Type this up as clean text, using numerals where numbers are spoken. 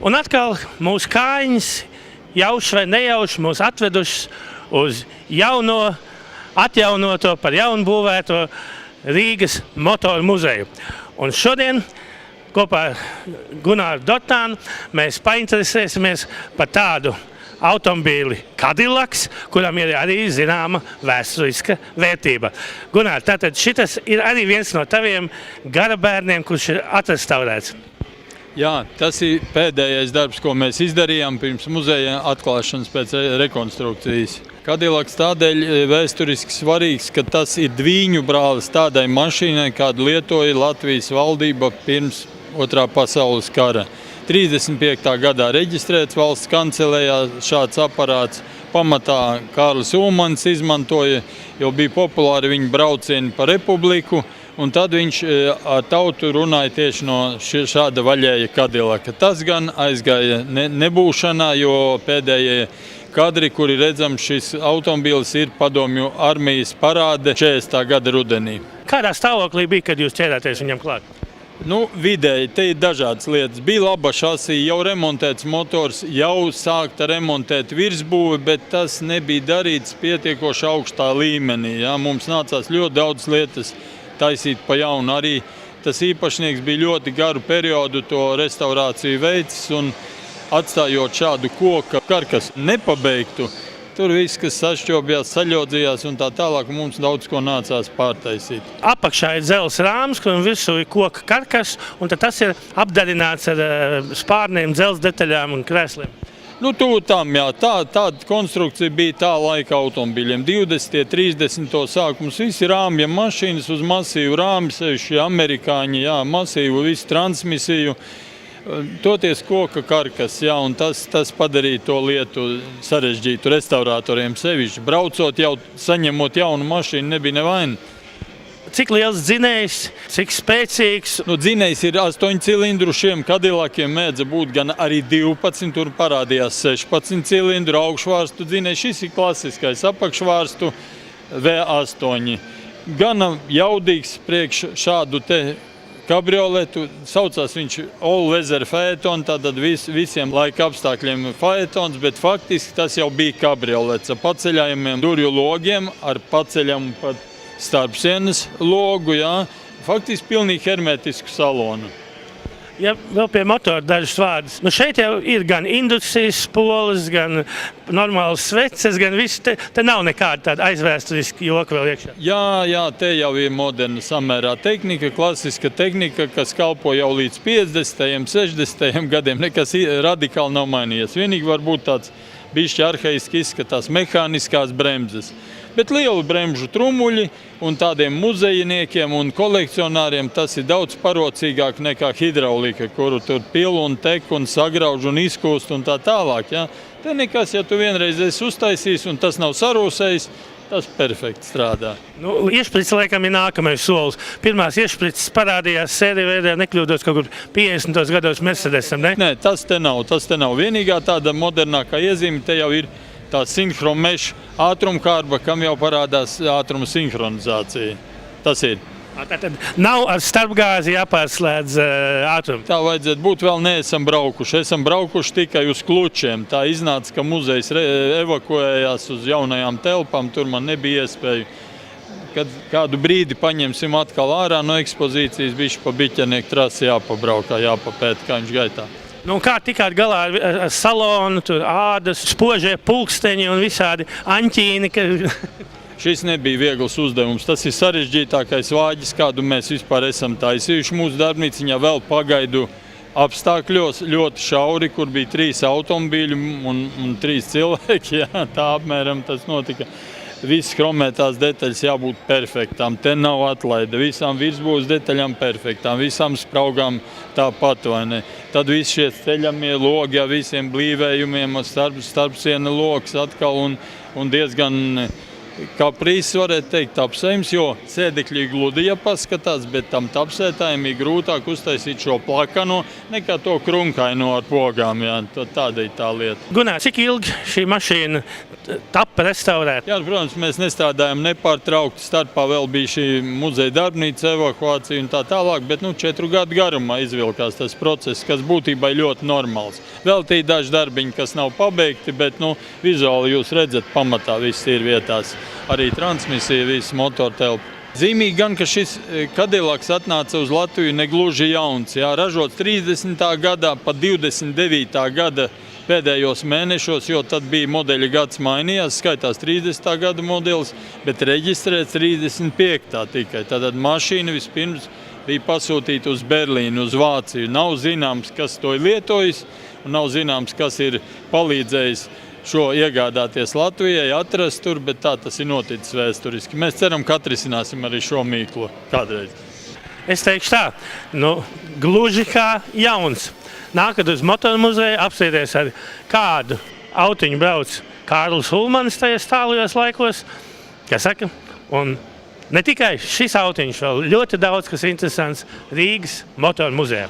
Un atkal mūsu kājiņas, jauši vai nejauši, mūs atvedušas uz jauno, atjaunoto, par jaunu būvēto Rīgas motoru muzeju. Un šodien kopā ar Gunāru Dotānu mēs painteresēsimies par tādu automobīli Cadillacs, kuram ir arī zināma vēsturiska vērtība. Gunār, tātad šitas ir arī viens no taviem garabērniem, kurš ir atrestaurēts. Jā, tas ir pēdējais darbs, ko mēs izdarījām pirms muzeja atklāšanas pēc rekonstrukcijas. Cadillacs tādēļ vēsturiski svarīgs, ka tas ir dviņu brālis tādai mašīnai, kādu lietoja Latvijas valdība pirms Otrā pasaules kara. 35. gadā reģistrēts valsts kancelējā šāds aparāts. Pamatā Kārlis Ulmans izmantoja, jo bija populāri viņa braucieni pa Republiku, un tad viņš ar tautu runāja tieši no šāda vaļēja Cadillaca. Tas gan aizgāja nebūšanā, jo pēdējie kadri, kuri redzam, šis automobīls ir padomju armijas parāde 40. gada rudenī. Kādā stāvoklī bija, kad jūs ķērāties viņam klāt? Vidēji, te ir dažādas lietas. Bija laba šasija, jau remontēts motors, jau sākta remontēt virsbūve, bet tas nebija darīts pietiekoši augstā līmenī. Jā. Mums nācās ļoti daudz lietas taisīt pa jaunu. Arī tas īpašnieks bija ļoti garu periodu to restaurāciju veicis, un atstājot šādu koka karkasu nepabeigtu, tur viss, kas sašķobjās, saļodzījās un tā tālāk, mums daudz ko nācās pārtaisīt. Apakšā ir dzelzs rāms, un virsū ir koka karkas, un tad tas ir apdarināts ar spārniem, dzelzs detaļām un krēsliem. Tam, jā, tāda konstrukcija bija tā laika automobiļiem. 20. 30. sākums, visi rāmja mašīnas uz masīvu rāmi, sevišķi amerikāņi, jā, masīvu visu transmisiju. Toties koka karkas, jā, un tas padarīja to lietu sarežģītu restauratoriem sevišķi. Braucot jau, saņemot jaunu mašīnu, nebija nevaina. Cik liels dzinējs, cik spēcīgs? Dzinējs ir 8 cilindru, šiem Cadillaciem mēdza būt gan arī 12, tur parādījās 16 cilindru augšvārstu dzinējs. Šis ir klasiskais apakšvārstu V8. Gana jaudīgs priekš šādu te kabrioletu, saucās viņš all-weather Phaeton, tātad visiem laika apstākļiem Phaetons, bet faktiski tas jau bija kabriolets ar paceļājumiem durvju logiem, ar paceļamu pat starpsienas logu, jā. Faktiski pilnīgi hermetisku salonu. Ja vēl pie motora dažas vārdas. Šeit jau ir gan industrijas spoles, gan normāls sveces, gan viss. Te nav nekāda tāda aizvēsturiska joka vēl iekšā. Jā, te jau ir moderna samērā tehnika, klasiska tehnika, kas kalpo jau līdz 50. 60. gadiem. Nekas radikāli nav mainījies. Vienīgi var būt tāds bišķi arhaiski izskatās mehāniskās bremzes. Bet lielu bremžu trumuļi un tādiem muzejiniekiem un kolekcionāriem tas ir daudz parocīgāk nekā hidraulika, kuru tur pil un tek un sagrauž un izkūst un tā tālāk. Ja? Te nekas, ja tu vienreiz esi uztaisījis un tas nav sarūsējis, tas perfekti strādā. Iešpricis laikam ir nākamais solis. Pirmās iešpricis parādījās sērija veidā, nekļūdos kaut kur 50. gados Mercedesam, ne? Nē, tas te nav. Vienīgā tāda modernākā iezīme te jau ir tā sinhromeša ātrumkārba, kam jau parādās ātruma sinhronizācija. Tas ir. Tātad nav ar starpgāzi jāpārslēdz ātrumu? Tā vajadzētu būt, vēl neesam braukuši. Esam braukuši tikai uz Klučiem. Tā iznāca, ka muzejs evakuējās uz jaunajām telpām, tur man nebija iespēju. Kad kādu brīdi paņemsim atkal ārā no ekspozīcijas, bišķi pa Biķernieku trasi jāpabraukā, jāpapēta, kā viņš gaitā. Kā tikāt galā ar salonu, tur ādas, spožie pulksteņi un visādi aņķīni? Šis nebija viegls uzdevums. Tas ir sarežģītākais vāģis, kādu mēs vispār esam taisījuši. Mūsu darbnīciņā vēl pagaidu apstākļos ļoti šauri, kur bija 3 automobīļi un 3 cilvēki. Jā, tā apmēram tas notika. Visas chromētās detaļas jābūt perfektām. Te nav atlaide. Visām virsbūves detaļām perfektām. Visām spraugām tāpat, vai ne? Tad visi šie ceļamie logi ar visiem blīvējumiem, starpsiena loks atkal un diezgan kā prīzes varētu teikt tapsējums, jo sēdekļi ir gludi, ja paskatās, bet tam tapsētājiem ir grūtāk uztaisīt šo plakano nekā to krunkaino ar pogām. Jā. Tāda ir tā lieta. Gunār, cik ilgi šī mašīna tapa restaurēt? Jā, protams, mēs nestrādājam nepārtraukti. Starpā vēl bija šī muzeja darbnīca evakuācija un tā tālāk, bet 4 gadu garumā izvilkās tas process, kas būtībā ir ļoti normāls. Vēl tī daži darbiņi, kas nav pabeigti, bet vizuāli jūs redzat, pamatā viss ir vietās. Arī transmisija, viss motortelpa. Zīmīgi gan, ka šis Cadillacs atnāca uz Latviju negluži jauns. Jā, ražots 30. gadā, pat 29. gada pēdējos mēnešos, jo tad bija modeļa gads mainījās, skaitās 30. gada modelis, bet reģistrēts 35. tikai. Tātad mašīna vispirms bija pasūtīta uz Berlīnu, uz Vāciju. Nav zināms, kas to ir lietojis, un nav zināms, kas ir palīdzējis šo iegādāties Latvijai, atrast tur, bet tā tas ir noticis vēsturiski. Mēs ceram, ka atrisināsim arī šo mīklu kādreiz. Es teikšu tā, gluži kā jauns. Nākat uz motoru muzeju, apsēties ar kādu autiņu brauc Kārlis Ulmanis tajos tālajos laikos, kas saka, un ne tikai šis autiņš, vēl ļoti daudz, kas interesants Rīgas motoru muzejā.